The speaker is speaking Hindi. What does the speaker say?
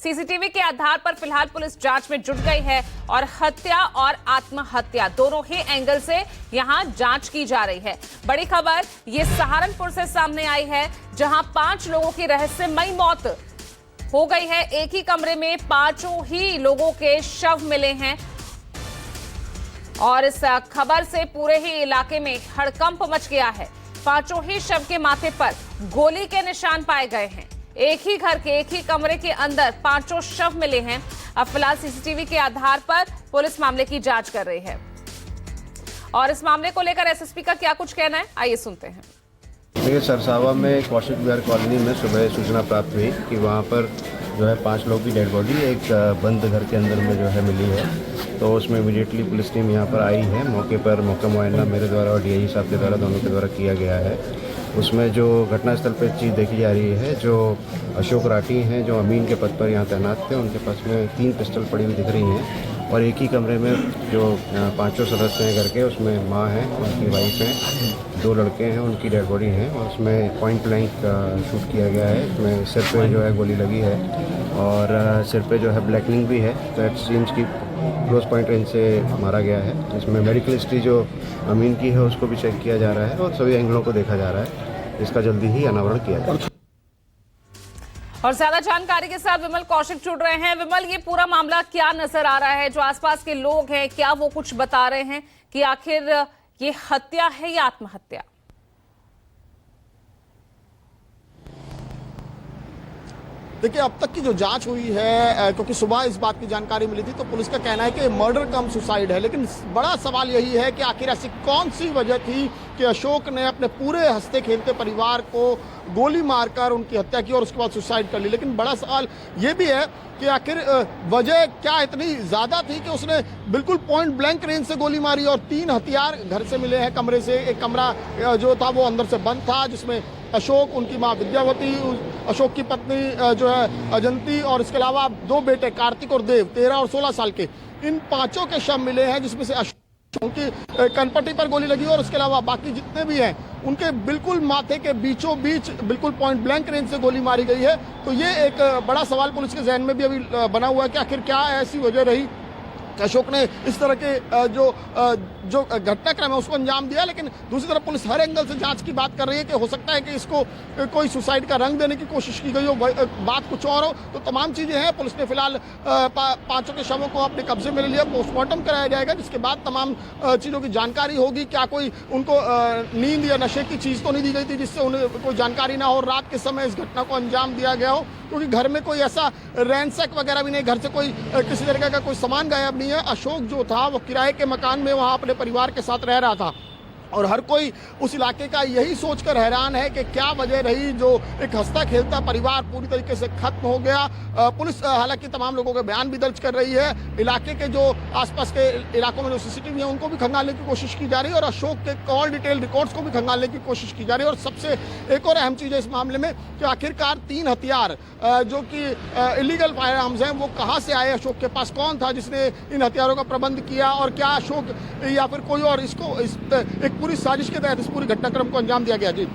सीसीटीवी के आधार पर फिलहाल पुलिस जांच में जुट गई है और हत्या और आत्महत्या दोनों ही एंगल से यहां जांच की जा रही है। बड़ी खबर ये सहारनपुर से सामने आई है, जहां 5 लोगों की रहस्यमयी मौत हो गई है। एक ही कमरे में 5 ही लोगों के शव मिले हैं और इस खबर से पूरे ही इलाके में हड़कंप मच गया है। 5 ही शव के माथे पर गोली के निशान पाए गए हैं। एक ही घर के एक ही कमरे के अंदर 5 शव मिले हैं। अब फिलहाल सीसीटीवी के आधार पर पुलिस मामले की जांच कर रही है और इस मामले को लेकर एसएसपी का क्या कुछ कहना है, आइए सुनते हैं। देखिए, सरसावा में कौशिक विहार कॉलोनी में सुबह सूचना प्राप्त हुई कि वहाँ पर जो है 5 लोगों की डेड बॉडी एक बंद घर के अंदर में जो है मिली है। तो उसमें इमीडिएटली पुलिस टीम यहाँ पर आई है। मौके पर मौका मुआयना मेरे द्वारा और डीआईजी साहब के द्वारा, दोनों के द्वारा किया गया है। उसमें जो घटनास्थल पर चीज़ देखी जा रही है, जो अशोक राठी हैं जो अमीन के पद पर यहाँ तैनात थे, उनके पास में 3 पिस्टल पड़ी हुई दिख रही हैं और एक ही कमरे में जो 5 सदस्य हैं घर के, उसमें माँ है, उनकी वाइफ है, 2 लड़के हैं, उनकी डेड बॉडी है और उसमें पॉइंट ब्लैंक शूट किया गया है। इसमें सिर पे जो है गोली लगी है और सिर पे जो है ब्लैकनिंग भी है। तो इट सीम्स की क्लोज पॉइंट रेंज से मारा गया है। इसमें मेडिकल हिस्ट्री जो अमीन की है उसको भी चेक किया जा रहा है और सभी एंगलों को देखा जा रहा है। इसका जल्दी ही अनावरण किया जाएगा। और ज्यादा जानकारी के साथ विमल कौशिक जुड़ रहे हैं। विमल, ये पूरा मामला क्या नजर आ रहा है? जो आसपास के लोग हैं, क्या वो कुछ बता रहे हैं कि आखिर ये हत्या है या आत्महत्या? देखिए, अब तक की जो जांच हुई है, क्योंकि सुबह इस बात की जानकारी मिली थी, तो पुलिस का कहना है कि मर्डर कम सुसाइड है। लेकिन बड़ा सवाल यही है कि आखिर ऐसी कौन सी वजह थी कि अशोक ने अपने पूरे हंसते खेलते परिवार को गोली मारकर उनकी हत्या की और उसके बाद सुसाइड कर ली। लेकिन बड़ा सवाल ये भी है कि आखिर वजह क्या इतनी ज़्यादा थी कि उसने बिल्कुल पॉइंट ब्लैंक रेंज से गोली मारी। और 3 हथियार घर से मिले हैं, कमरे से। एक कमरा जो था वो अंदर से बंद था, जिसमें अशोक, उनकी माँ विद्यावती, अशोक की पत्नी जो है अजंती और इसके अलावा 2 बेटे कार्तिक और देव, 13 और 16 साल के, इन 5 के शव मिले हैं, जिसमें से अशोक उनकी कनपट्टी पर गोली लगी और उसके अलावा बाकी जितने भी हैं उनके बिल्कुल माथे के बीचों बीच बिल्कुल पॉइंट ब्लैंक रेंज से गोली मारी गई है। तो ये एक बड़ा सवाल पुलिस के जहन में भी अभी बना हुआ है कि आखिर क्या ऐसी वजह रही अशोक ने इस तरह के जो घटनाक्रम है उसको अंजाम दिया। लेकिन दूसरी तरफ पुलिस हर एंगल से जांच की बात कर रही है कि हो सकता है कि इसको कोई सुसाइड का रंग देने की कोशिश की गई हो, बात कुछ और हो। तो तमाम चीज़ें हैं। पुलिस ने फिलहाल 5 के शवों को अपने कब्जे में ले लिया। पोस्टमार्टम कराया जाएगा, जिसके बाद तमाम चीज़ों की जानकारी होगी। क्या कोई उनको नींद या नशे की चीज़ तो नहीं दी गई थी जिससे उन्हें कोई जानकारी ना हो, रात के समय इस घटना को अंजाम दिया गया हो, क्योंकि घर में कोई ऐसा रैंसैक वगैरह भी नहीं, घर से कोई किसी तरीके का कोई सामान गायब नहीं है। अशोक जो था वो किराए के मकान में वहां अपने परिवार के साथ रह रहा था और हर कोई उस इलाके का यही सोचकर हैरान है कि क्या वजह रही जो एक हंसता खेलता परिवार पूरी तरीके से खत्म हो गया। पुलिस हालांकि तमाम लोगों के बयान भी दर्ज कर रही है। इलाके के जो आसपास के इलाकों में जो सीसीटीवी है उनको भी खंगालने की कोशिश की जा रही है और अशोक के कॉल डिटेल रिकॉर्ड्स को भी खंगालने की कोशिश की जा रही है। और सबसे एक और अहम चीज़ है इस मामले में कि आखिरकार 3 हथियार जो कि इलीगल फायर आर्म्स हैं वो कहाँ से आए, अशोक के पास कौन था जिसने इन हथियारों का प्रबंध किया और क्या अशोक या फिर कोई और, इसको एक पूरी साजिश के तहत इस पूरी घटनाक्रम को अंजाम दिया गया। जी।